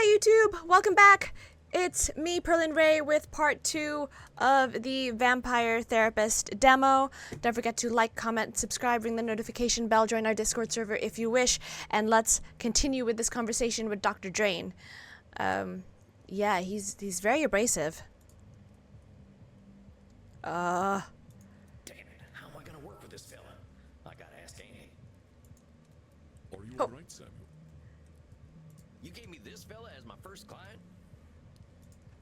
Hi YouTube! Welcome back! It's me, Pearlynrae, with part 2 of the Vampire Therapist demo. Don't forget to like, comment, subscribe, ring the notification bell, join our Discord server if you wish, and let's continue with this conversation with Dr. Drain. Yeah, he's very abrasive. Damn it, how am I gonna work with this fella? I gotta ask Amy. Are you alright, Samuel? You gave me this fella as my first client?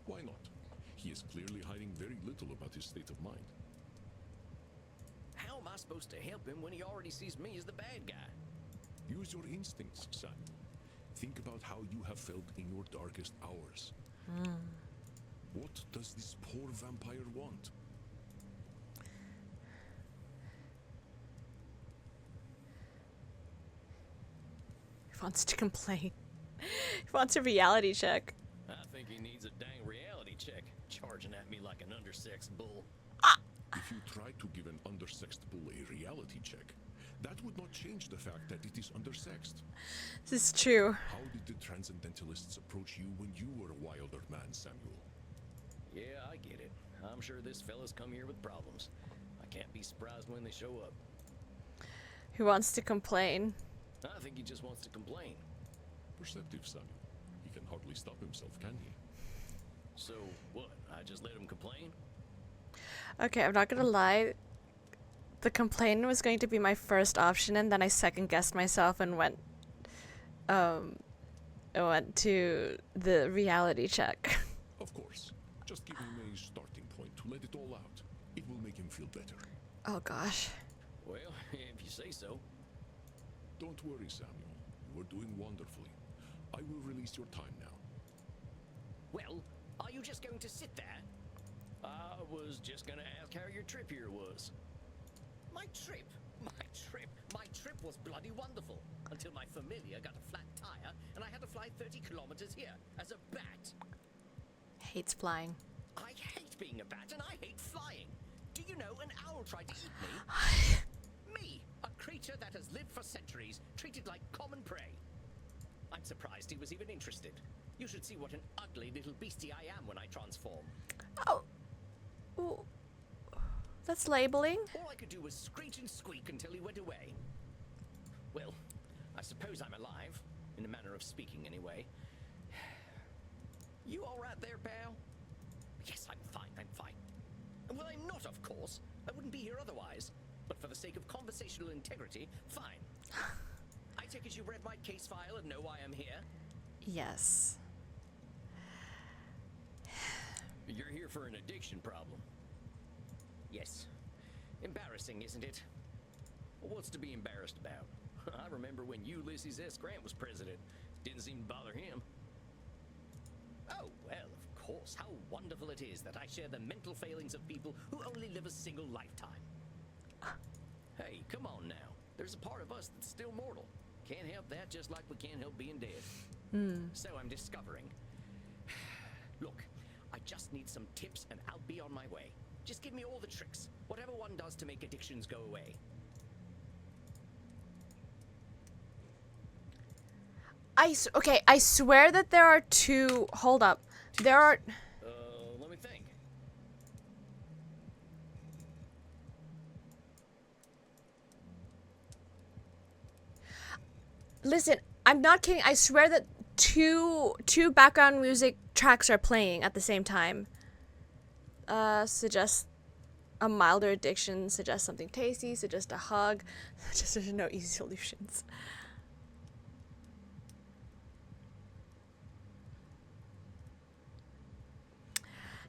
Why not? He is clearly hiding very little about his state of mind. How am I supposed to help him when he already sees me as the bad guy? Use your instincts, Samuel. Think about how you have felt in your darkest hours. What does this poor vampire want? He wants to complain. He wants a reality check. I think he needs a dang reality check, charging at me like an undersexed bull. If you try to give an undersexed bull a reality check, that would not change the fact that it is undersexed. This is true. How did the transcendentalists approach you when you were a wilder man, Samuel? Yeah, I get it. I'm sure this fella's come here with problems. I can't be surprised when they show up. Who wants to complain? I think he just wants to complain. Perceptive, Samuel. He can hardly stop himself, can he? So, what? I just let him complain? Okay, I'm not gonna lie. The complaint was going to be my first option, and then I second-guessed myself and went to the reality check. Of course. Just give him a starting point to let it all out. It will make him feel better. Oh gosh. Well, if you say so. Don't worry, Samuel. You are doing wonderfully. I will release your time now. Well, are you just going to sit there? I was just gonna ask how your trip here was. My trip? My trip was bloody wonderful. Until my familiar got a flat tire and I had to fly 30 kilometers here as a bat. Hates flying. I hate being a bat and I hate flying. Do you know an owl tried to eat me? Me, a creature that has lived for centuries, treated like common prey. I'm surprised he was even interested. You should see what an ugly little beastie I am when I transform. Oh. Ooh. That's labeling. All I could do was screech and squeak until he went away. Well, I suppose I'm alive, in a manner of speaking anyway. You all right there, pal? Yes, I'm fine. Well, I'm not, of course. I wouldn't be here otherwise. But for the sake of conversational integrity, fine. I take it you read my case file and know why I'm here? Yes. You're here for an addiction problem. Yes. Embarrassing, isn't it? Well, what's to be embarrassed about? I remember when Ulysses S. Grant was president. Didn't seem to bother him. Oh, well, of course. How wonderful it is that I share the mental failings of people who only live a single lifetime. Hey, come on now. There's a part of us that's still mortal. Can't help that, just like we can't help being dead. So I'm discovering. Look, I just need some tips and I'll be on my way. Just give me all the tricks. Whatever one does to make addictions go away. Okay, I swear that there are two. Hold up. There are. Let me think. Listen, I'm not kidding. I swear that two background music tracks are playing at the same time. Suggest a milder addiction, suggest something tasty, suggest a hug, suggest there's no easy solutions.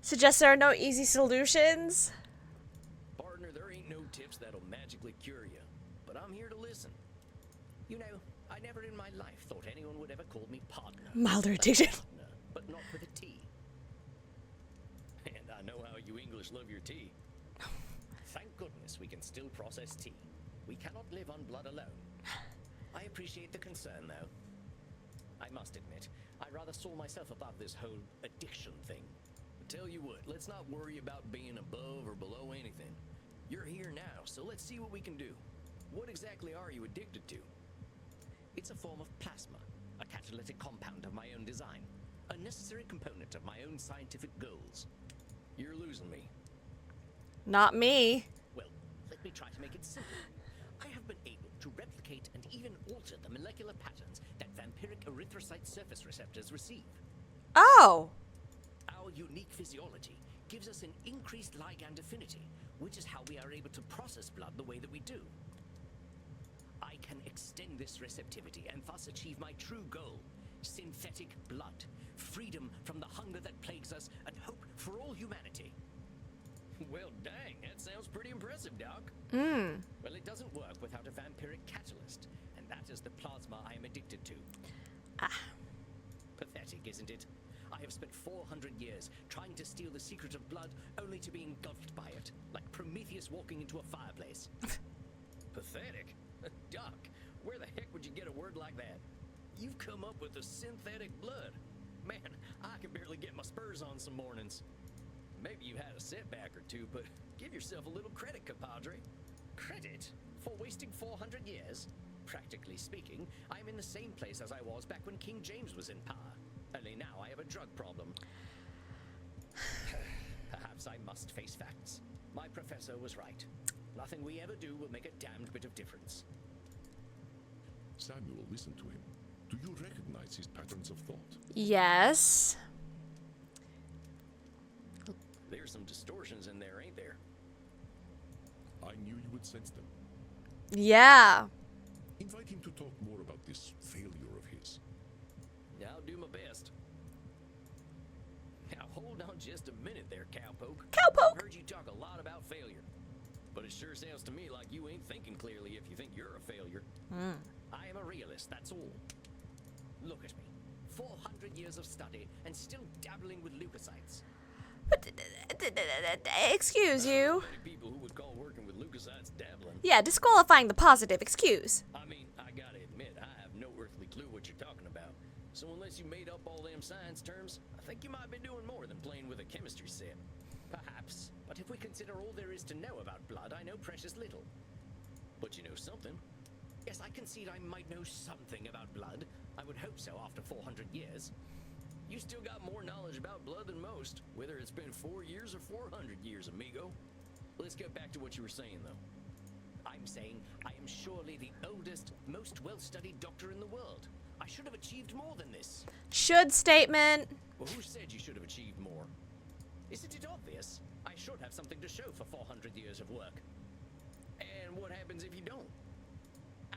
Suggest there are no easy solutions. Partner, there ain't no tips that'll magically cure you. But I'm here to listen. You know, I never in my life thought anyone would ever call me partner. Milder addiction. Partner, but not with a T. And I know how you English love your tea. Thank goodness we can still process tea. We cannot live on blood alone. I appreciate the concern, though. I must admit, I rather saw myself above this whole addiction thing. Tell you what, let's not worry about being above or below anything. You're here now, so let's see what we can do. What exactly are you addicted to? It's a form of plasma, a catalytic compound of my own design. necessary component of my own scientific goals. You're losing me. Not me. Well, let me try to make it simple. I have been able to replicate and even alter the molecular patterns that vampiric erythrocyte surface receptors receive. Oh. Our unique physiology gives us an increased ligand affinity, which is how we are able to process blood the way that we do. I can extend this receptivity and thus achieve my true goal: synthetic blood, freedom from the hunger that plagues us, and hope for all humanity. Well, dang, that sounds pretty impressive, Doc. Well, it doesn't work without a vampiric catalyst, and that is the plasma I am addicted to. Pathetic, isn't it? I have spent 400 years trying to steal the secret of blood, only to be engulfed by it, like Prometheus walking into a fireplace. Pathetic? Doc, where the heck would you get a word like that? You've come up with a synthetic blood. Man, I can barely get my spurs on some mornings. Maybe you had a setback or two, but give yourself a little credit, compadre. Credit? For wasting 400 years? Practically speaking, I am in the same place as I was back when King James was in power. Only now I have a drug problem. Perhaps I must face facts. My professor was right. Nothing we ever do will make a damned bit of difference. Samuel, listen to him. Do you recognize his patterns of thought? Yes. There's some distortions in there, ain't there? I knew you would sense them. Yeah. Invite him to talk more about this failure of his. I'll do my best. Now hold on just a minute there, cowpoke. Cowpoke! I've heard you talk a lot about failure. But it sure sounds to me like you ain't thinking clearly if you think you're a failure. I am a realist, that's all. Look at me. 400 years of study and still dabbling with leukocytes. But, excuse you. Many people who would call working with leukocytes dabbling. Yeah, disqualifying the positive excuse. I mean, I gotta admit, I have no earthly clue what you're talking about. So unless you made up all them science terms, I think you might be doing more than playing with a chemistry set. Perhaps. But if we consider all there is to know about blood, I know precious little. But you know something. Yes, I concede I might know something about blood. I would hope so after 400 years. You still got more knowledge about blood than most, whether it's been 4 years or 400 years, amigo. Let's get back to what you were saying, though. I'm saying I am surely the oldest, most well-studied doctor in the world. I should have achieved more than this. Should statement. Well, who said you should have achieved more? Isn't it obvious? I should have something to show for 400 years of work. And what happens if you don't?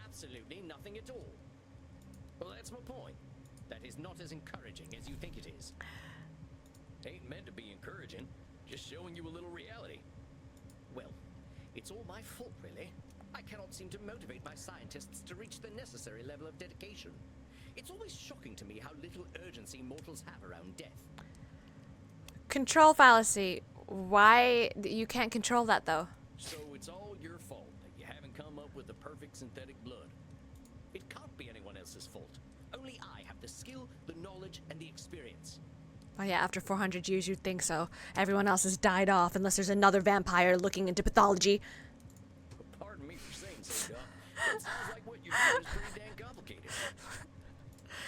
Absolutely nothing at all. Well, that's my point. That is not as encouraging as you think it is. Ain't meant to be encouraging, just showing you a little reality. Well, it's all my fault, really. I cannot seem to motivate my scientists to reach the necessary level of dedication. It's always shocking to me how little urgency mortals have around death. Control fallacy. Why you can't control that though? So it's all your fault that you haven't come up with the perfect synthetic blood. It can't be anyone else's fault. Only I have the skill, the knowledge, and the experience. Oh yeah, after 400 years you'd think so. Everyone else has died off unless there's another vampire looking into pathology. Pardon me for saying so, Doc. It sounds like what you're doing is pretty dang complicated.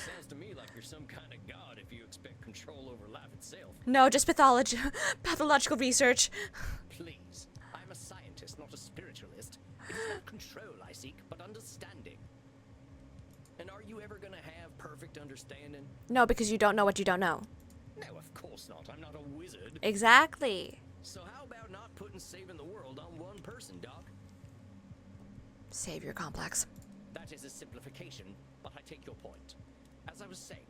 Sounds to me like you're some kind of god if you expect control over life itself. No, just pathological research. Please, I'm a scientist, not a spiritualist. It is not control I seek, but understanding. And are you ever gonna have perfect understanding? No, because you don't know what you don't know. No, of course not. I'm not a wizard. Exactly. So how about not putting saving the world on one person, Doc? Savior complex. That is a simplification, but I take your point. As I was saying,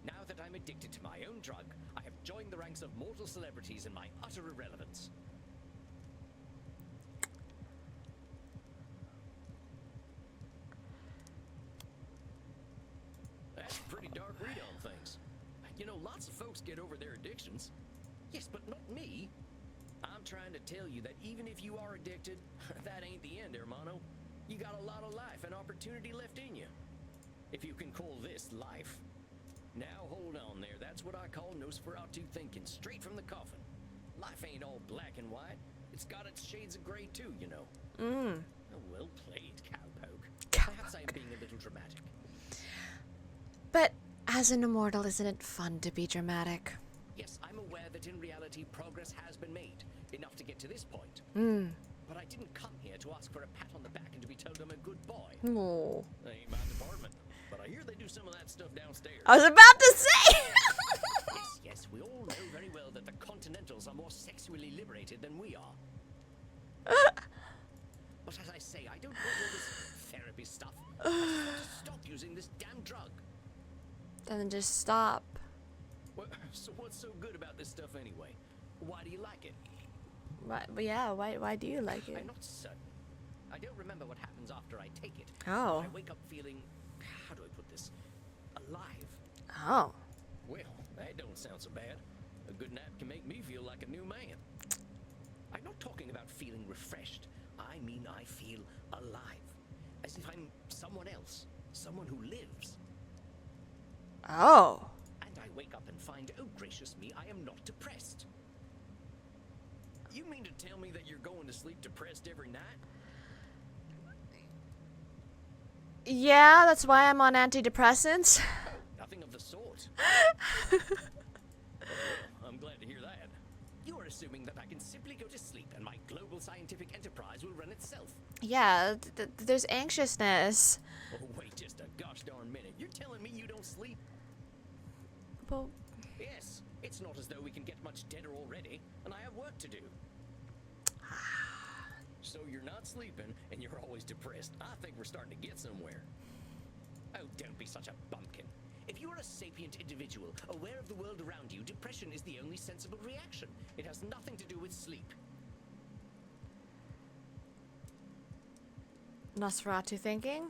now that I'm addicted to my own drug, I have joined the ranks of mortal celebrities in my utter irrelevance. That's a pretty dark read on things. You know, lots of folks get over their addictions. Yes, but not me. I'm trying to tell you that even if you are addicted, that ain't the end, hermano. You got a lot of life and opportunity left in you. If you can call this life. Now hold on there, that's what I call Nosferatu thinking, straight from the coffin. Life ain't all black and white. It's got its shades of gray too, you know. Oh, well played, cowpoke. Perhaps I'm being a little dramatic. But As an immortal, isn't it fun to be dramatic? Yes, I'm aware that in reality progress has been made, enough to get to this point. But I didn't come here to ask for a pat on the back and to be told I'm a good boy. Oh. That ain't my department, but I hear they do some of that stuff downstairs. I was about to say! Yes, we all know very well that the Continentals are more sexually liberated than we are. But as I say, I don't want all this therapy stuff. I just want to stop using this damn drug. Then just stop. Well, so what's so good about this stuff anyway? Why do you like it? Why do you like it? I'm not certain. I don't remember what happens after I take it. Oh. But I wake up feeling, how do I put this, alive. Oh. Well, that don't sound so bad. A good nap can make me feel like a new man. I'm not talking about feeling refreshed. I mean I feel alive. As if I'm someone else. Someone who lives. Oh. And I wake up and find, oh gracious me, I am not depressed. You mean to tell me that you're going to sleep depressed every night? Yeah, that's why I'm on antidepressants. Nothing of the sort. I'm glad to hear that. You are assuming that I can simply go to sleep and my global scientific enterprise will run itself. Yeah, there's anxiousness. Oh, wait just a gosh darn minute. You're telling me you don't sleep? Well, Yes. It's not as though we can get much deader already, and I have work to do. So you're not sleeping, and you're always depressed. I think we're starting to get somewhere. Oh, don't be such a bumpkin. If you are a sapient individual, aware of the world around you, depression is the only sensible reaction. It has nothing to do with sleep. Nosferatu thinking?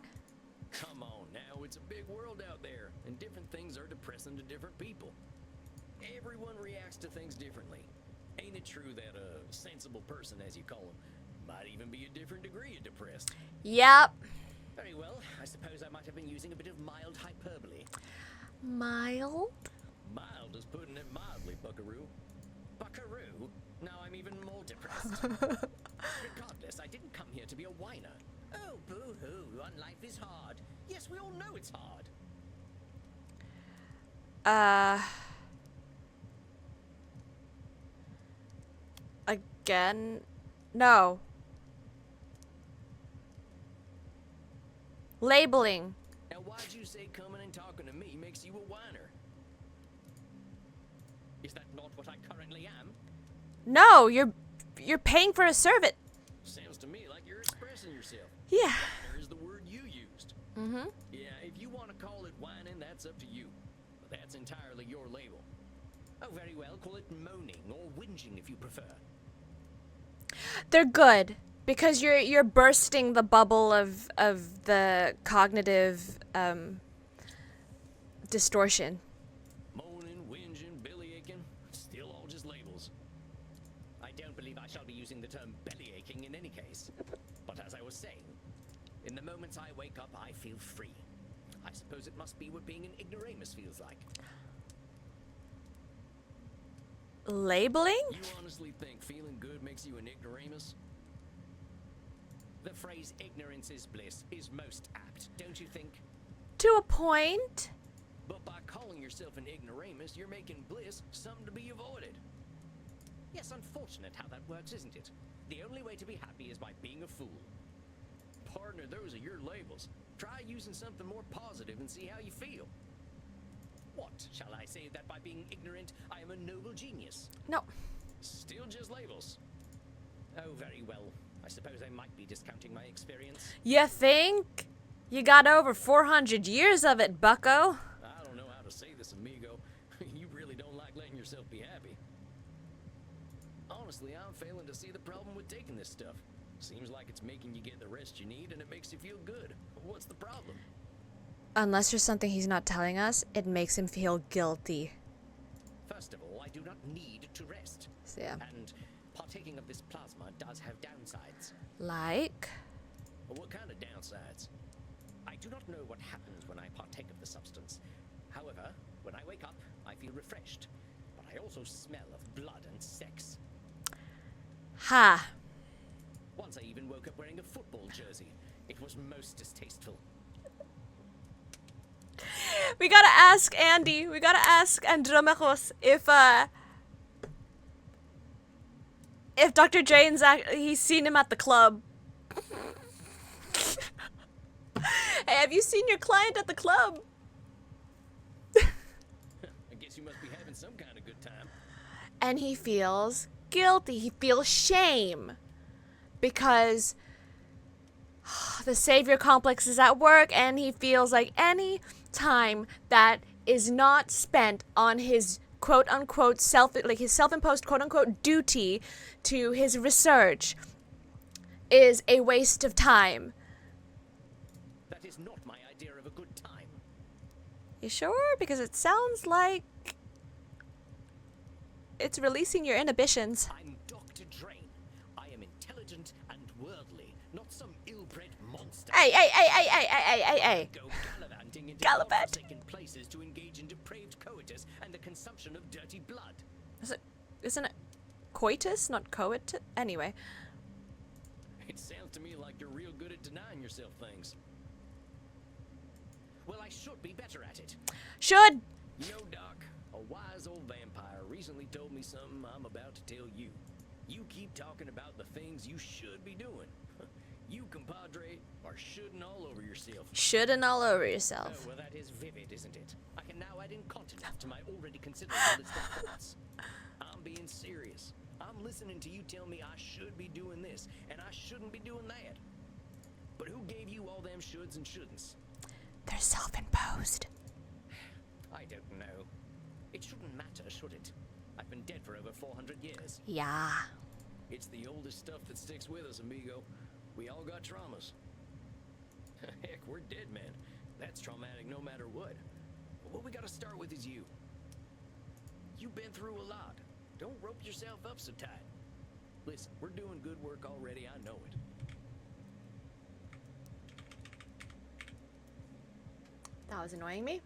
Come on now, it's a big world out there, and different things are depressing to different people. Everyone reacts to things differently. Ain't it true that a sensible person, as you call them, might even be a different degree of depressed? Yep. Very well, I suppose I might have been using a bit of mild hyperbole. Mild? Mild is putting it mildly, buckaroo. Buckaroo? Now I'm even more depressed. Regardless, I didn't come here to be a whiner. Oh, boo-hoo, on life is hard. Yes, we all know it's hard. Again? No. Labeling. Now why'd you say coming and talking to me makes you a whiner? Is that not what I currently am? No, you're paying for a service. Sounds to me like you're expressing yourself. Yeah. Whiner is the word you used. Mm-hmm. Yeah, if you want to call it whining, that's up to you. But that's entirely your label. Oh, very well, call it moaning or whinging if you prefer. They're good because you're bursting the bubble of the cognitive distortion. Moaning, whinging, belly aching, still all just labels. I don't believe I shall be using the term belly aching in any case. But as I was saying, in the moments I wake up, I feel free. I suppose it must be what being an ignoramus feels like. Labeling? You honestly think feeling good makes you an ignoramus? The phrase ignorance is bliss is most apt, don't you think? To a point. But by calling yourself an ignoramus, you're making bliss something to be avoided. Yes, unfortunate how that works, isn't it? The only way to be happy is by being a fool. Partner, those are your labels. Try using something more positive and see how you feel. What, shall I say that by being ignorant, I am a noble genius? No. Still just labels. Oh, very well. I suppose I might be discounting my experience. You think? You got over 400 years of it, bucko. I don't know how to say this, amigo. You really don't like letting yourself be happy. Honestly, I'm failing to see the problem with taking this stuff. Seems like it's making you get the rest you need and it makes you feel good. What's the problem? Unless there's something he's not telling us, it makes him feel guilty. First of all, I do not need to rest. So, yeah. And partaking of this plasma does have downsides. Like? What kind of downsides? I do not know what happens when I partake of the substance. However, when I wake up, I feel refreshed. But I also smell of blood and sex. Ha. Once I even woke up wearing a football jersey. It was most distasteful. We gotta ask Andy. We gotta ask Andromachos if Dr. Jane's he's seen him at the club. Hey, have you seen your client at the club? I guess you must be having some kind of good time. And he feels guilty. He feels shame because the savior complex is at work, and he feels like any time that is not spent on his quote-unquote his self-imposed quote-unquote duty to his research is a waste of time. That is not my idea of a good time. You sure? Because it sounds like it's releasing your inhibitions. I'm Dr. Drain. I am intelligent and worldly, not some ill-bred monster. Hey. Go gallivanting into Gallivant. godforsaken places to engage in depraved coitus and the consumption of dirty blood. Isn't it coitus, not coitus? Anyway. It sounds to me like you're real good at denying yourself things. Well, I should be better at it. Should. You know, Doc, a wise old vampire recently told me something I'm about to tell you. You keep talking about the things you should be doing. You, compadre, are shoulding all over yourself. Shouldn't all over Oh, yourself. well, that is vivid, isn't it? I can now add incontinence to my already considerable list of thoughts. I'm being serious. I'm listening to you tell me I should be doing this, and I shouldn't be doing that. But who gave you all them shoulds and shouldn'ts? They're self-imposed. I don't know. It shouldn't matter, should it? I've been dead for over 400 years. Yeah. It's the oldest stuff that sticks with us, amigo. We all got traumas. Heck, we're dead men. That's traumatic no matter what. What we gotta start with is you. You've been through a lot. Don't rope yourself up so tight. Listen, we're doing good work already, I know it. That was annoying me.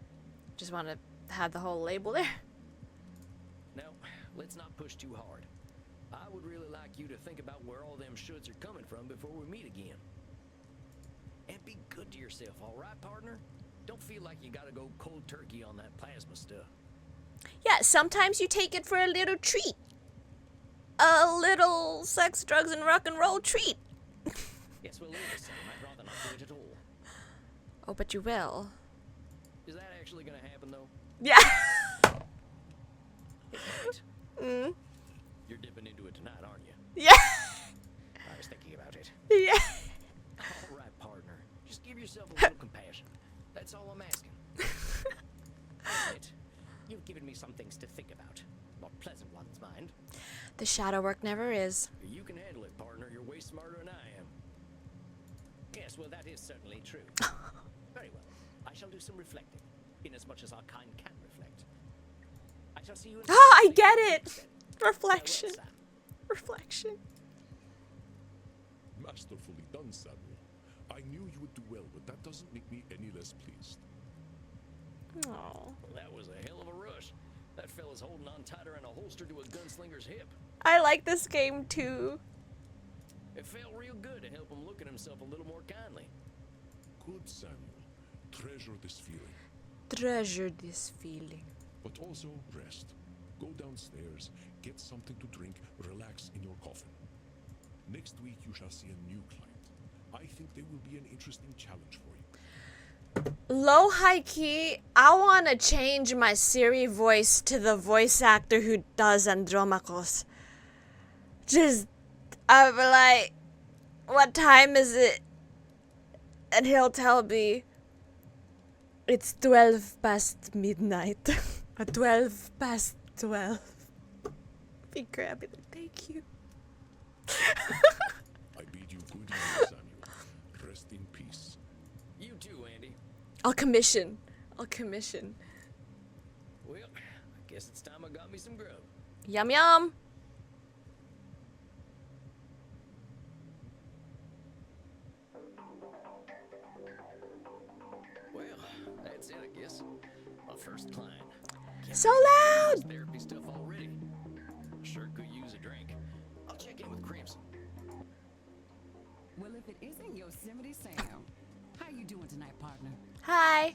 Just want to have the whole label there. Now, let's not push too hard. I would really like you to think about where all them shoulds are coming from before we meet again. And be good to yourself, all right, partner? Don't feel like you gotta go cold turkey on that plasma stuff. Yeah, sometimes you take it for a little treat. A little sex, drugs, and rock and roll treat. Yes, we'll leave the same. I'd rather not do it at all. Oh, but you will. Is that actually gonna happen, though? Yeah. It might. Mm. You're dipping into it tonight, aren't you? Yeah. I was thinking about it. Yeah. All right, partner. Just give yourself a little compassion. That's all I'm asking. Admit, you've given me some things to think about. Not pleasant ones, mind. The shadow work never is. You can handle it, partner. You're way smarter than I am. Yes, well, that is certainly true. Very well. I shall do some reflecting, inasmuch as our kind can reflect. I shall see you in... Ah, I get it. Reflection. Farewell, Sam. Reflection. Masterfully done, Samuel. I knew you would do well, but that doesn't make me any less pleased. Oh. Well, that was a hell of a rush. That fella's holding on tighter than a holster to a gunslinger's hip. I like this game too. It felt real good to help him look at himself a little more kindly. Good, Samuel. Treasure this feeling. Treasure this feeling. But also rest. Go downstairs, get something to drink, relax in your coffin. Next week you shall see a new client. I think they will be an interesting challenge for you. Low high key, I want to change my Siri voice to the voice actor who does Andromachos. Just, I'll be like, what time is it? And he'll tell me, it's 12 past midnight. 12 past 12. Be grabby, thank you. I bid you good evening, Samuel. Rest in peace. You too, Andy. I'll commission. Well, I guess it's time I got me some grub. Yum yum. Well, that's it, I guess. My first client. So loud. Therapy stuff already. Sure could use a drink. I'll check in with Crimson. Well, if it isn't Yosemite Sam, how you doing tonight, partner? Hi.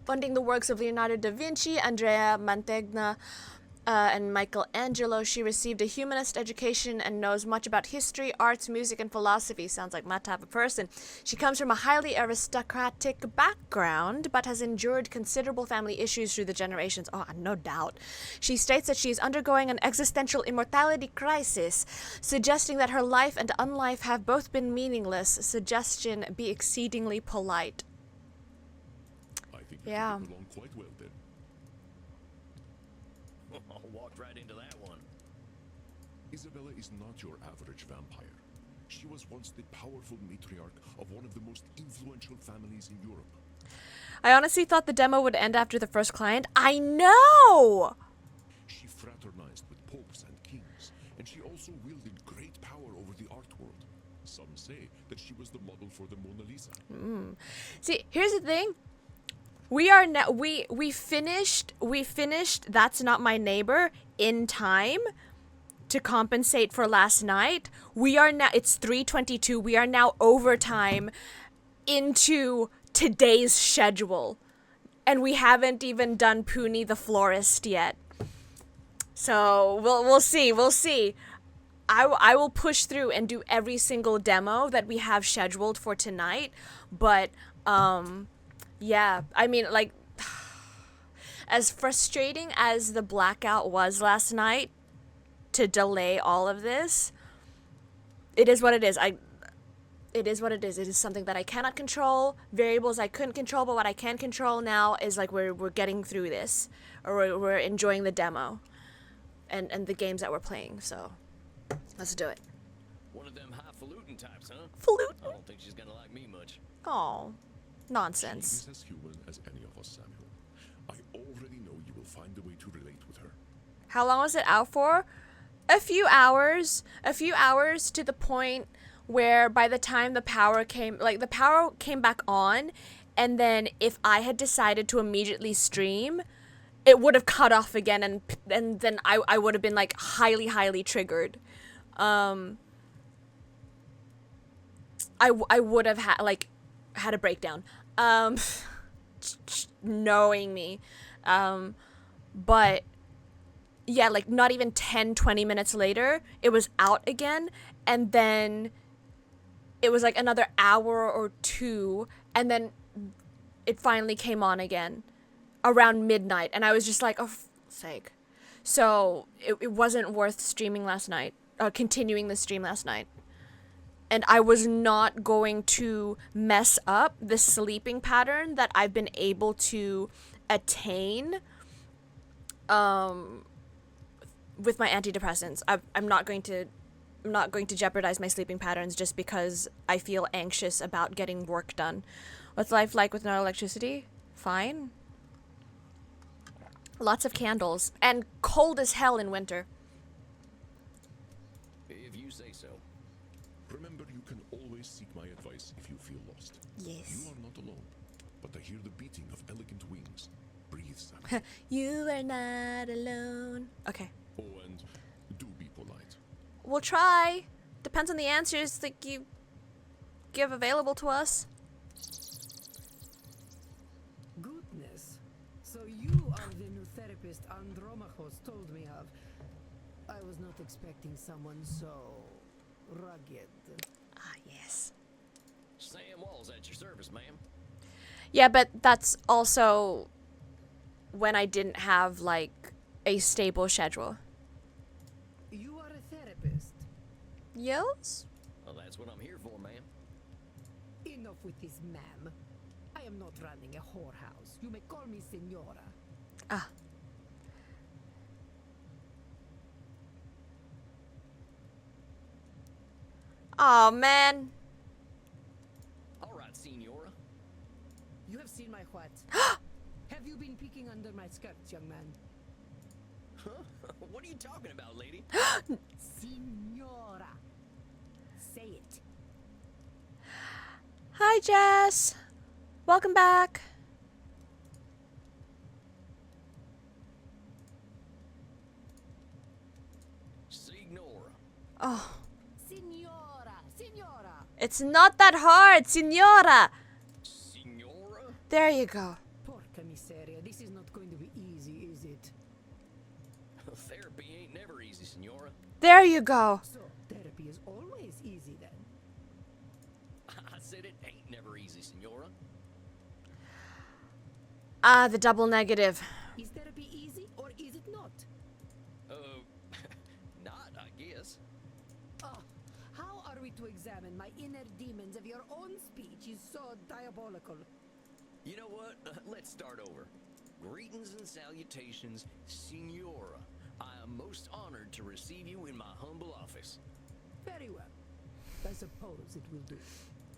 funding the works of Leonardo da Vinci, Andrea Mantegna, and Michelangelo. She received a humanist education and knows much about history, arts, music, and philosophy. Sounds like my type of person. She comes from a highly aristocratic background, but has endured considerable family issues through the generations. Oh, no doubt. She states that she is undergoing an existential immortality crisis, suggesting that her life and unlife have both been meaningless. Suggestion: be exceedingly polite. I think Yeah. you get along quite well then. I walked right into that one. Isabella is not your average vampire. She was once the powerful matriarch of one of the most influential families in Europe. I honestly thought the demo would end after the first client. I know! She fraternized with popes and kings, and she also wielded great power over the art world. Some say that she was the model for the Mona Lisa. See, here's the thing. We are now we finished That's Not My Neighbor in time to compensate for last night. We are now, it's 3:22. We are now overtime into today's schedule. And we haven't even done Puni the Florist yet. So, we'll see. I will push through and do every single demo that we have scheduled for tonight, but yeah, I mean, like, as frustrating as the blackout was last night to delay all of this, it is what it is. It is what it is. It is something that I cannot control, variables I couldn't control, but what I can control now is, like, we're getting through this, or we're enjoying the demo and the games that we're playing, so let's do it. One of them highfalutin types, huh? Flute. I don't think she's gonna like me much. Oh, She nonsense. is as human as any of us, Samuel. I already know you will find a way to relate with her. How long was it out for? A few hours to the point where by the time the power came back on, and then if I had decided to immediately stream, it would have cut off again, and then I would have been, like, highly triggered. I would have had a breakdown. Knowing me. But yeah, like, not even 10-20 minutes later, it was out again, and then it was like another hour or two, and then it finally came on again around midnight, and I was just like, oh, for fuck's sake. So it wasn't worth streaming last night, continuing the stream last night. And I was not going to mess up the sleeping pattern that I've been able to attain with my antidepressants. I'm not going to jeopardize my sleeping patterns just because I feel anxious about getting work done. What's life like with no electricity? Fine. Lots of candles and cold as hell in winter. If you say so. Remember, you can always seek my advice if you feel lost. Yes. You are not alone, but I hear the beating of elegant wings. Breathe, Samuel. You are not alone. Okay. Oh, and do be polite. We'll try. Depends on the answers that you give available to us. Goodness. So you are the new therapist Andromachos told me of. I was not expecting someone so rugged. Ah, yes. Sam Wall's at your service, ma'am. Yeah, but that's also when I didn't have, like, a stable schedule. You are a therapist. Yes? Well, that's what I'm here for, ma'am. Enough with this, ma'am. I am not running a whorehouse. You may call me Senora. Ah. Oh man. All right, senora. You have seen my what? Have you been peeking under my skirts, young man? Huh? What are you talking about, lady? Senora. Say it. Hi, Jess. Welcome back. Signora. Oh, Senora. Senora. it's not that hard, Signora. Signora? There you go. Porca There you go. So, therapy is always easy then. I said it ain't never easy, Senora. Ah, the double negative. Is therapy easy or is it not? Not, I guess. Oh, how are we to examine my inner demons if your own speech is so diabolical? You know what? Let's start over. Greetings and salutations, Senora. I am most honored to receive you in my humble office. Very well. I suppose it will do.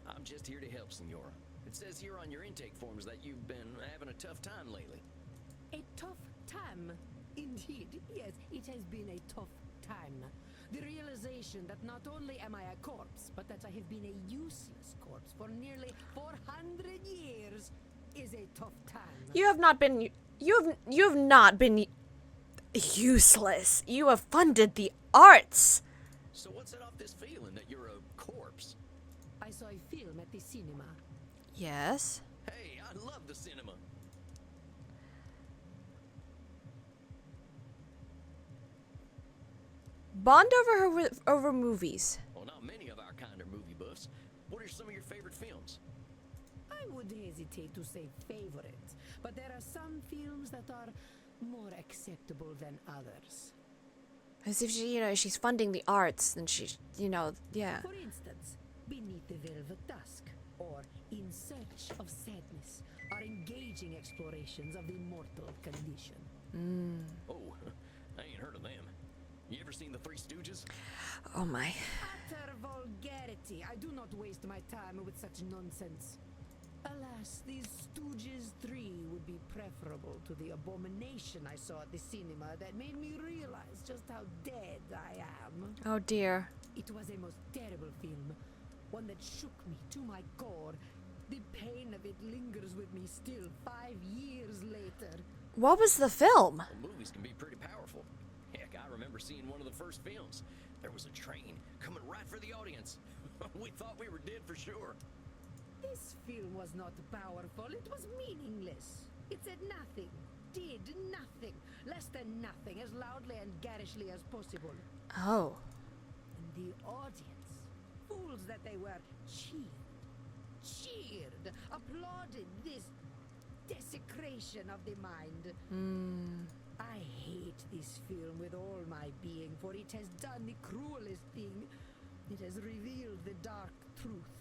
I'm just here to help, Senora. It says here on your intake forms that you've been having a tough time lately. A tough time. Indeed, yes, it has been a tough time. The realization that not only am I a corpse, but that I have been a useless corpse for nearly 400 years is a tough time. You have not been you've not been useless. You have funded the arts. So what's set off this feeling that you're a corpse? I saw a film at the cinema. Yes. Hey, I love the cinema. Bond over movies. Well, not many of our kind are movie buffs. What are some of your favorite films? I would hesitate to say favorite, but there are some films that are more acceptable than others. As if she, she's funding the arts, and she, yeah. For instance, Beneath the Velvet Dusk or In Search of Sadness are engaging explorations of the mortal condition. Oh, I ain't heard of them. You ever seen The Three Stooges? Oh my. Utter vulgarity. I do not waste my time with such nonsense. Alas, these Stooges 3 would be preferable to the abomination I saw at the cinema that made me realize just how dead I am. Oh dear. It was a most terrible film, one that shook me to my core. The pain of it lingers with me still 5 years later. What was the film? Well, movies can be pretty powerful. Heck, I remember seeing one of the first films. There was a train coming right for the audience. We thought we were dead for sure. This film was not powerful, it was meaningless. It said nothing, did nothing, less than nothing, as loudly and garishly as possible. Oh. And the audience, fools that they were, cheered, applauded this desecration of the mind. I hate this film with all my being, for it has done the cruelest thing. It has revealed the dark truth.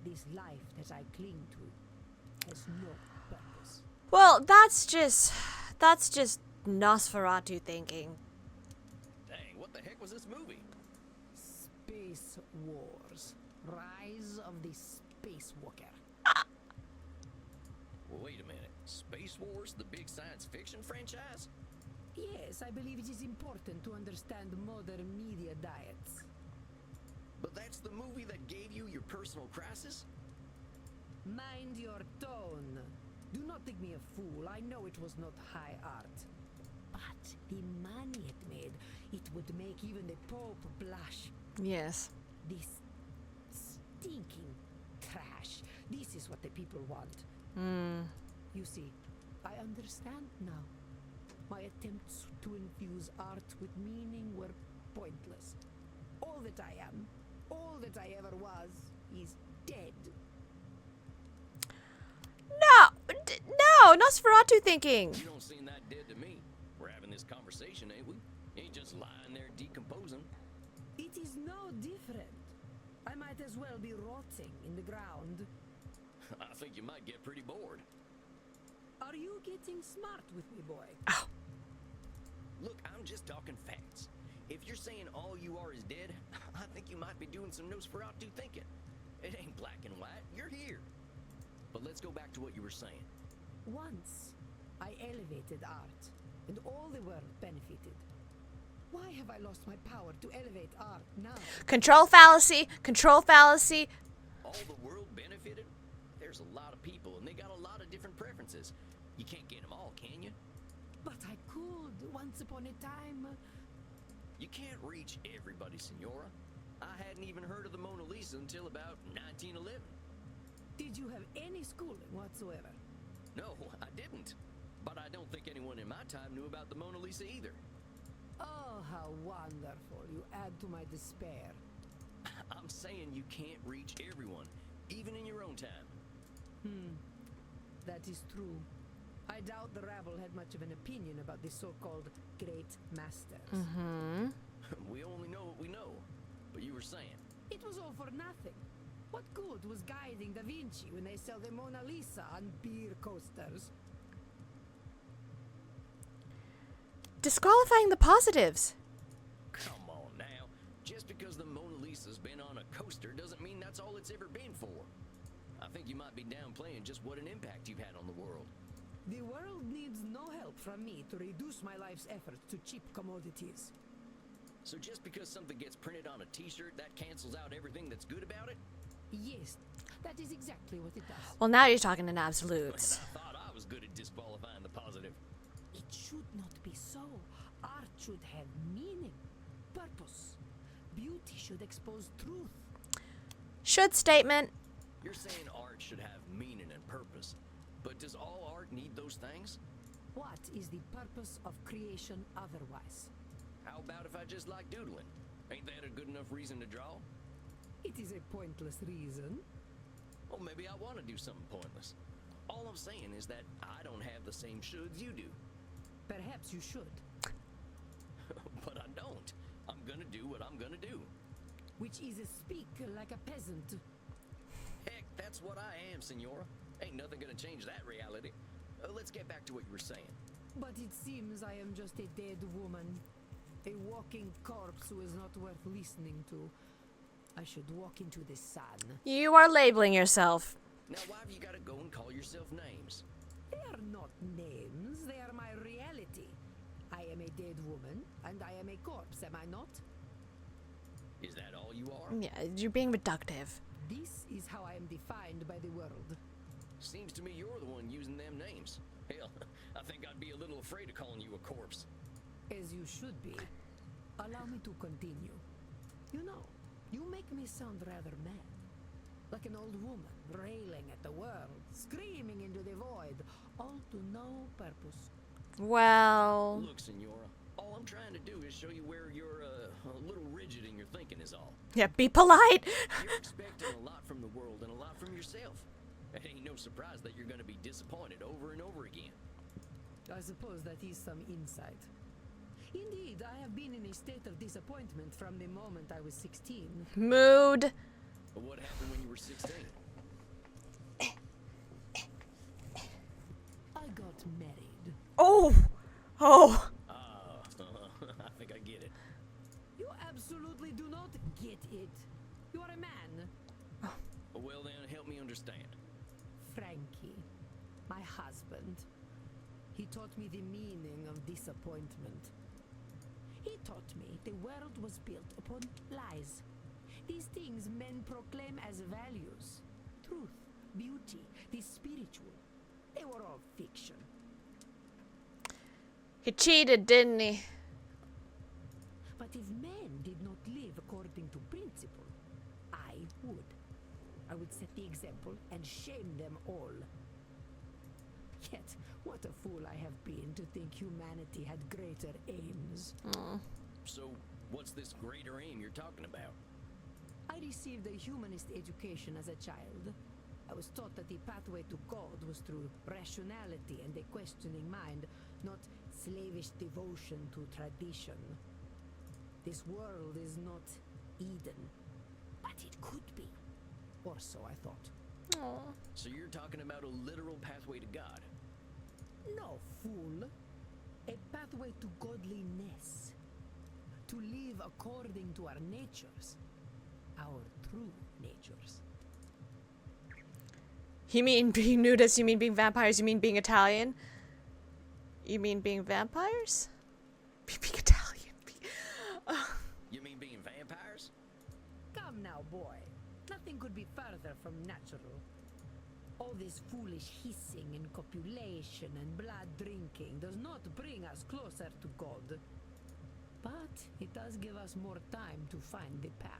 This life that I cling to has no purpose. Well, that's just Nosferatu thinking. Dang, what the heck was this movie? Space Wars. Rise of the Space Walker. Well, wait a minute. Space Wars, the big science fiction franchise? Yes, I believe it is important to understand modern media diets. But that's the movie that gave you your personal crisis? Mind your tone. Do not think me a fool. I know it was not high art. But the money it made, it would make even the Pope blush. Yes. This stinking trash. This is what the people want. You see, I understand now. My attempts to infuse art with meaning were pointless. All that I am, all that I ever was, is dead. No, Nosferatu thinking. You don't seem that dead to me. We're having this conversation, ain't we? You ain't just lying there decomposing. It is no different. I might as well be rotting in the ground. I think you might get pretty bored. Are you getting smart with me, boy? Look, I'm just talking facts. If you're saying all you are is dead, I think you might be doing some Nosferatu thinking. It ain't black and white. You're here. But let's go back to what you were saying. Once, I elevated art, and all the world benefited. Why have I lost my power to elevate art now? Control fallacy. Control fallacy. All the world benefited? There's a lot of people, and they got a lot of different preferences. You can't get them all, can you? But I could, once upon a time. You can't reach everybody, Senora. I hadn't even heard of the Mona Lisa until about 1911. Did you have any schooling whatsoever? No, I didn't. But I don't think anyone in my time knew about the Mona Lisa either. Oh, how wonderful. You add to my despair. I'm saying you can't reach everyone, even in your own time. That is true. I doubt the rabble had much of an opinion about the so-called great masters. We only know what we know. But you were saying, It was all for nothing. What good was guiding Da Vinci when they sell the Mona Lisa on beer coasters? Disqualifying the positives. come on now. Just because the Mona Lisa's been on a coaster doesn't mean that's all it's ever been for. I think you might be downplaying just what an impact you've had on the world. The world needs no help from me to reduce my life's efforts to cheap commodities. So just because something gets printed on a t-shirt, that cancels out everything that's good about it? Yes, that is exactly what it does. Well, now you're talking in absolutes. I thought I was good at disqualifying the positive. It should not be so. Art should have meaning, purpose. Beauty should expose truth. Should statement. You're saying art should have meaning and purpose. But does all art need those things? What is the purpose of creation otherwise? How about if I just like doodling? Ain't that a good enough reason to draw? It is a pointless reason. Well, maybe I want to do something pointless. All I'm saying is that I don't have the same shoulds you do. Perhaps you should. But I don't. I'm gonna do what I'm gonna do. Which is speak like a peasant. Heck, that's what I am, Senora. Ain't nothing gonna change that reality. Let's get back to what you were saying. But it seems I am just a dead woman. A walking corpse who is not worth listening to. I should walk into the sun. You are labeling yourself. Now, why have you gotta go and call yourself names? They are not names, they are my reality. I am a dead woman, and I am a corpse, am I not? Is that all you are? Yeah, you're being reductive. This is how I am defined by the world. Seems to me you're the one using them names. Hell, I think I'd be a little afraid of calling you a corpse. As you should be. Allow me to continue. You know, you make me sound rather mad. Like an old woman, railing at the world, screaming into the void, all to no purpose. Well, Look, Senora, all I'm trying to do is show you where you're a little rigid in your thinking is all. yeah, be polite. You're expecting a lot from the world and a lot from yourself. It ain't no surprise that you're gonna be disappointed over and over again. I suppose that is some insight. Indeed, I have been in a state of disappointment from the moment I was 16. Mood. But what happened when you were 16? I got married. Oh. Oh. I think I get it. You absolutely do not get it. You are a man. Well then, help me understand. Frankie, my husband. He taught me the meaning of disappointment. He taught me the world was built upon lies. These things men proclaim as values. Truth, beauty, the spiritual. They were all fiction. He cheated, didn't he? But if men did not live according to principle, I would. I would set the example and shame them all. Yet, what a fool I have been to think humanity had greater aims. So, what's this greater aim you're talking about? I received a humanist education as a child. I was taught that the pathway to God was through rationality and a questioning mind, not slavish devotion to tradition. This world is not Eden, but it could be. Or so I thought. So you're talking about a literal pathway to God? No, fool. A pathway to godliness. To live according to our natures. Our true natures. You mean being nudists? You mean being vampires? You mean being Italian? You mean being vampires? Being Italian. You mean being vampires? Come now, boy. Nothing could be further from natural. All this foolish hissing and copulation and blood drinking does not bring us closer to God. But it does give us more time to find the path.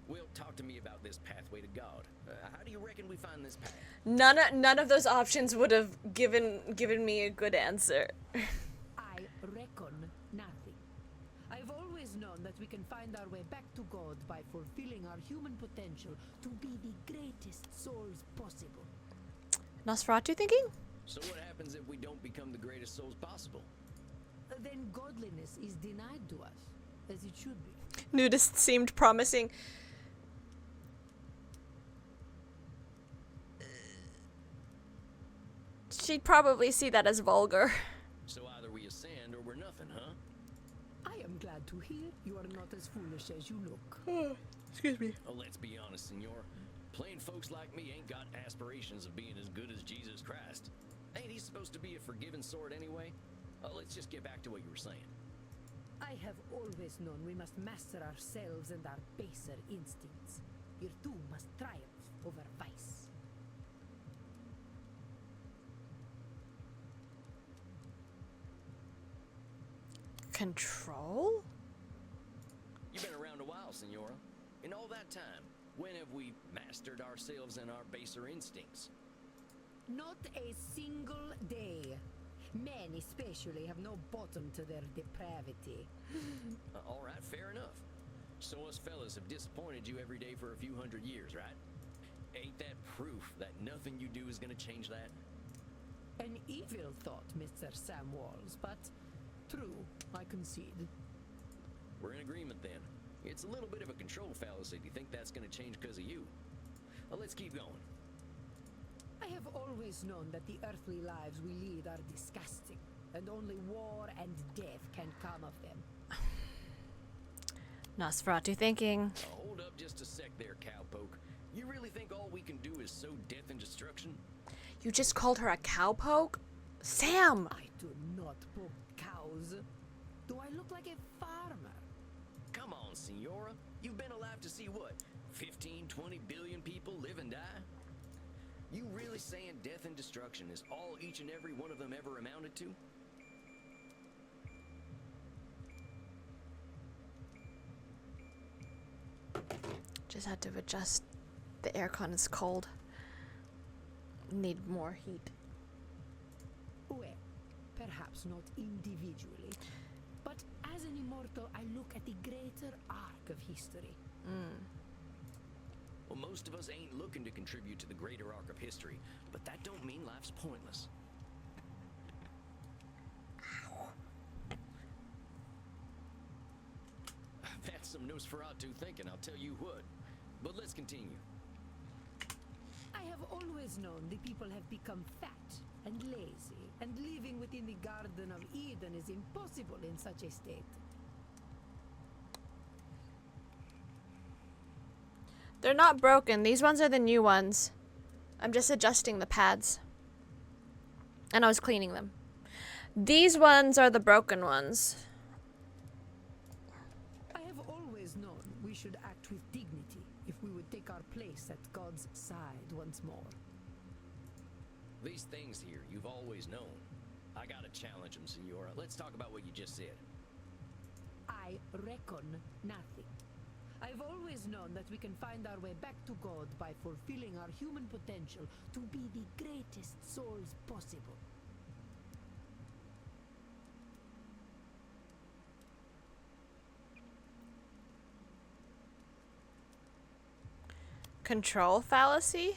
Well, talk to me about this pathway to God. How do you reckon we find this path? None of those options would have given me a good answer. I reckon nothing. that we can find our way back to God by fulfilling our human potential to be the greatest souls possible. Nosferatu thinking? So what happens if we don't become the greatest souls possible? Then godliness is denied to us, as it should be. Nudist seemed promising. She'd probably see that as vulgar. So either we ascend or we're nothing, huh? I am glad to hear you are not as foolish as you look. Excuse me. Oh, let's be honest, senor. Plain folks like me ain't got aspirations of being as good as Jesus Christ. Ain't he supposed to be a forgiving sort anyway? Let's just get back to what you were saying. I have always known we must master ourselves and our baser instincts. Virtue must triumph over vice. Control? You've been around a while, senora. In all that time, when have we mastered ourselves and our baser instincts? Not a single day. Men especially have no bottom to their depravity. All right, fair enough. So us fellas have disappointed you every day for a few hundred years, right? Ain't that proof that nothing you do is gonna change that? An evil thought, Mr. Sam Walls, but true, I concede. We're in agreement then. It's a little bit of a control fallacy to think that's gonna change because of you. Let's keep going. I have always known that the earthly lives we lead are disgusting, and only war and death can come of them. Nosferatu thinking. Hold up just a sec there, cowpoke. You really think all we can do is sow death and destruction? You just called her a cowpoke? Sam! I do not poke cows. Do I look like a farmer? Come on, senora. You've been alive to see what? 15, 20 billion people live and die? You really saying death and destruction is all each and every one of them ever amounted to? Just had to adjust. The aircon is cold. Need more heat. Well, perhaps not individually, but as an immortal, I look at the greater arc of history. Well, most of us ain't looking to contribute to the greater arc of history, but that don't mean life's pointless. That's some Nosferatu thinking, I'll tell you what. But let's continue. I have always known the people have become fat and lazy, and living within the Garden of Eden is impossible in such a state. They're not broken. These ones are the new ones. I'm just adjusting the pads. And I was cleaning them. These ones are the broken ones. I have always known we should act with dignity if we would take our place at God's side once more. These things here, you've always known. I gotta challenge them, senora. Let's talk about what you just said. I reckon nothing. I've always known that we can find our way back to God by fulfilling our human potential to be the greatest souls possible. Control fallacy?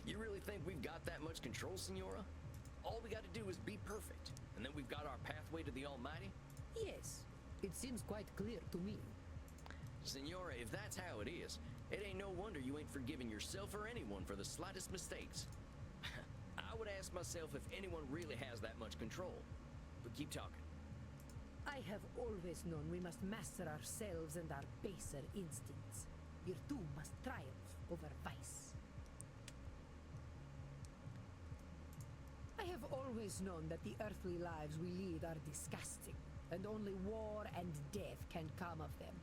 You really think we've got that much control, senora? All we gotta do is be perfect, and then we've got our pathway to the Almighty? Yes, it seems quite clear to me. Senora, if that's how it is, it ain't no wonder you ain't forgiving yourself or anyone for the slightest mistakes. I would ask myself if anyone really has that much control. But keep talking. I have always known we must master ourselves and our baser instincts. Virtue must triumph over vice. I have always known that the earthly lives we lead are disgusting, and only war and death can come of them.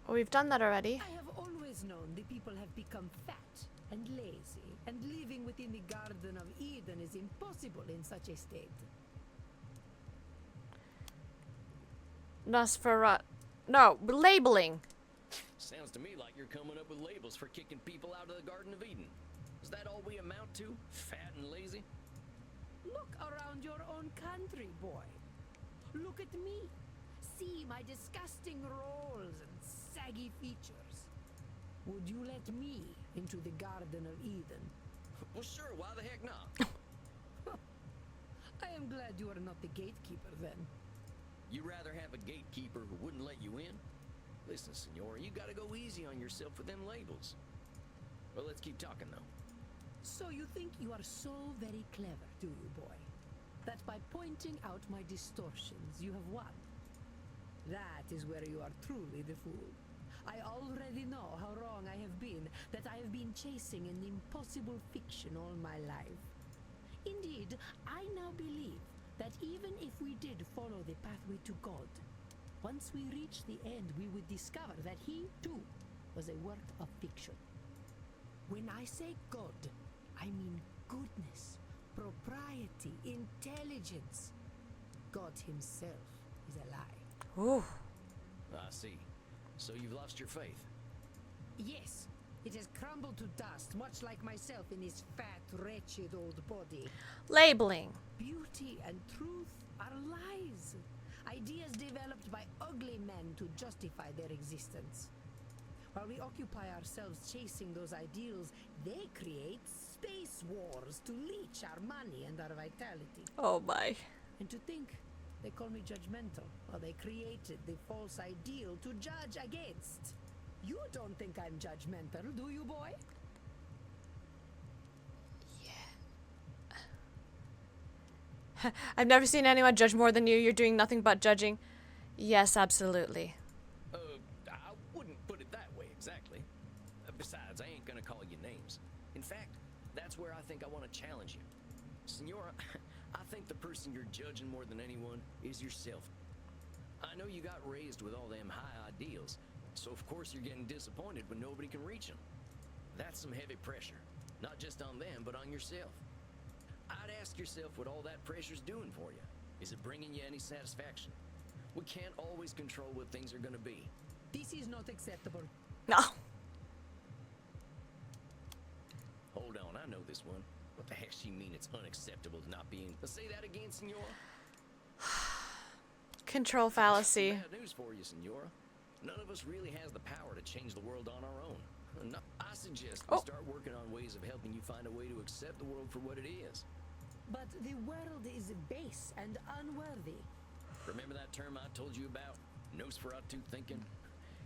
Oh, we've done that already. I have always known the people have become fat and lazy, and living within the Garden of Eden is impossible in such a state. Nosferatu. No, labeling. Sounds to me like you're coming up with labels for kicking people out of the Garden of Eden. Is that all we amount to? Fat and lazy? Look around your own country, boy. Look at me. See my disgusting rolls and saggy features. Would you let me into the Garden of Eden? Well, sure, why the heck not? I am glad you are not the gatekeeper then. You rather have a gatekeeper who wouldn't let you in? Listen, Senora, you gotta go easy on yourself with them labels. Well, let's keep talking, though. So you think you are so very clever, do you, boy? That by pointing out my distortions, you have won? That is where you are truly the fool. I already know how wrong I have been, that I have been chasing an impossible fiction all my life. Indeed, I now believe that even if we did follow the pathway to God, once we reach the end, we would discover that he, too, was a work of fiction. When I say God, I mean goodness, propriety, intelligence. God himself is a lie. Ooh. I see. So you've lost your faith. Yes, it has crumbled to dust, much like myself in this fat, wretched old body. Labeling. Beauty and truth are lies. Ideas developed by ugly men to justify their existence. While we occupy ourselves chasing those ideals, they create space wars to leech our money and our vitality. Oh my. And to think, they call me judgmental. Well, they created the false ideal to judge against. You don't think I'm judgmental, do you, boy? I've never seen anyone judge more than you. You're doing nothing but judging. Yes, absolutely. I wouldn't put it that way exactly. Besides, I ain't gonna call you names. In fact, that's where I think I want to challenge you. Senora, I think the person you're judging more than anyone is yourself. I know you got raised with all them high ideals, so of course you're getting disappointed when nobody can reach them. That's some heavy pressure, not just on them, but on yourself. I'd ask yourself what all that pressure's doing for you. Is it bringing you any satisfaction? We can't always control what things are gonna be. This is not acceptable. No. Hold on, I know this one. What the heck she mean it's unacceptable to not being... Say that again, Senora. Control fallacy. Bad news for you, Senora. None of us really has the power to change the world on our own. No, I suggest we start working on ways of helping you find a way to accept the world for what it is. But the world is base and unworthy. Remember that term I told you about? Nosferatu thinking?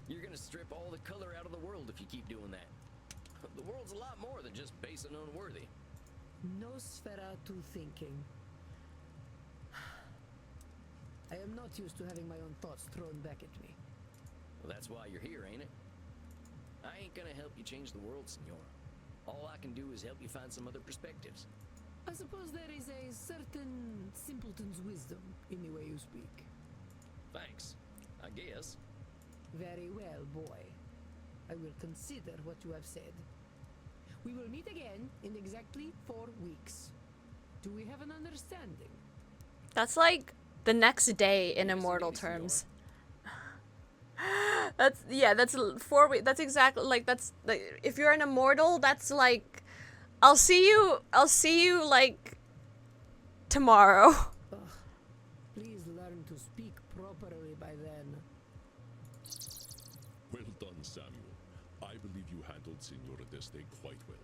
You're gonna strip all the color out of the world if you keep doing that. The world's a lot more than just base and unworthy. Nosferatu thinking. I am not used to having my own thoughts thrown back at me. Well, that's why you're here, ain't it? I ain't gonna help you change the world, Senora. All I can do is help you find some other perspectives. I suppose there is a certain simpleton's wisdom in the way you speak. Thanks, I guess. Very well, boy. I will consider what you have said. We will meet again in exactly 4 weeks. Do we have an understanding? That's like the next day in Yes, immortal indeed, senor. terms. That's 4 weeks. That's exactly like if you're an immortal, that's like I'll see you like tomorrow. Ugh. Please learn to speak properly by then. Well done, Samuel. I believe you handled Senora Deste quite well.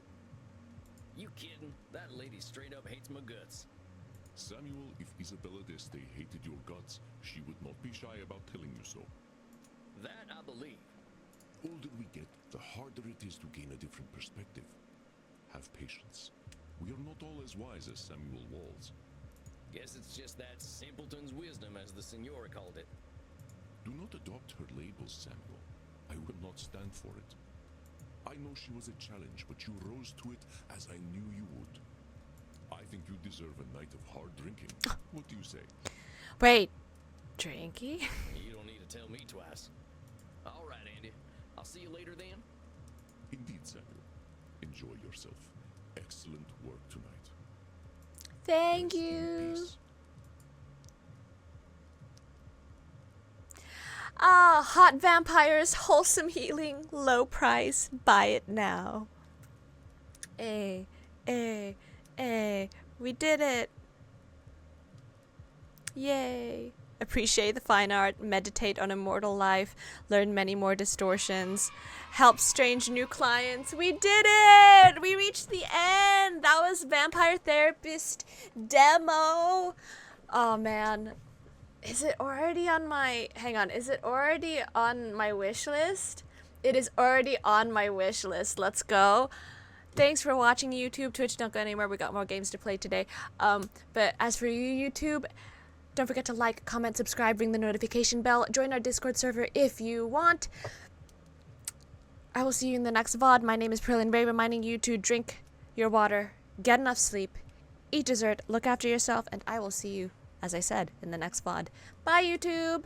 You kidding? That lady straight up hates my guts. Samuel, if Isabella Deste hated your guts, she would not be shy about telling you so. That I believe. Older we get, the harder it is to gain a different perspective. Have patience. We are not all as wise as Samuel Walls. Guess it's just that simpleton's wisdom, as the Senora called it. Do not adopt her labels, Samuel. I will not stand for it. I know she was a challenge, but you rose to it as I knew you would. I think you deserve a night of hard drinking. What do you say? Wait, drinky? You don't need to tell me twice. All right, Andy. I'll see you later then. Indeed, Samuel. Enjoy yourself. Excellent work tonight. Thank Rest in you. peace. Ah, hot vampires, wholesome healing, low price. Buy it now. We did it. Yay. appreciate the fine art, meditate on immortal life, learn many more distortions, help strange new clients. We did it! We reached the end! That was Vampire Therapist demo. Oh man. Is it already on my... Hang on. Is it already on my wish list? It is already on my wish list. Let's go. Thanks for watching, YouTube. Twitch, don't go anywhere. We got more games to play today. But as for you, YouTube, don't forget to like, comment, subscribe, ring the notification bell. Join our Discord server if you want. I will see you in the next VOD. My name is pearlynrae, reminding you to drink your water, get enough sleep, eat dessert, look after yourself, and I will see you, as I said, in the next VOD. Bye, YouTube!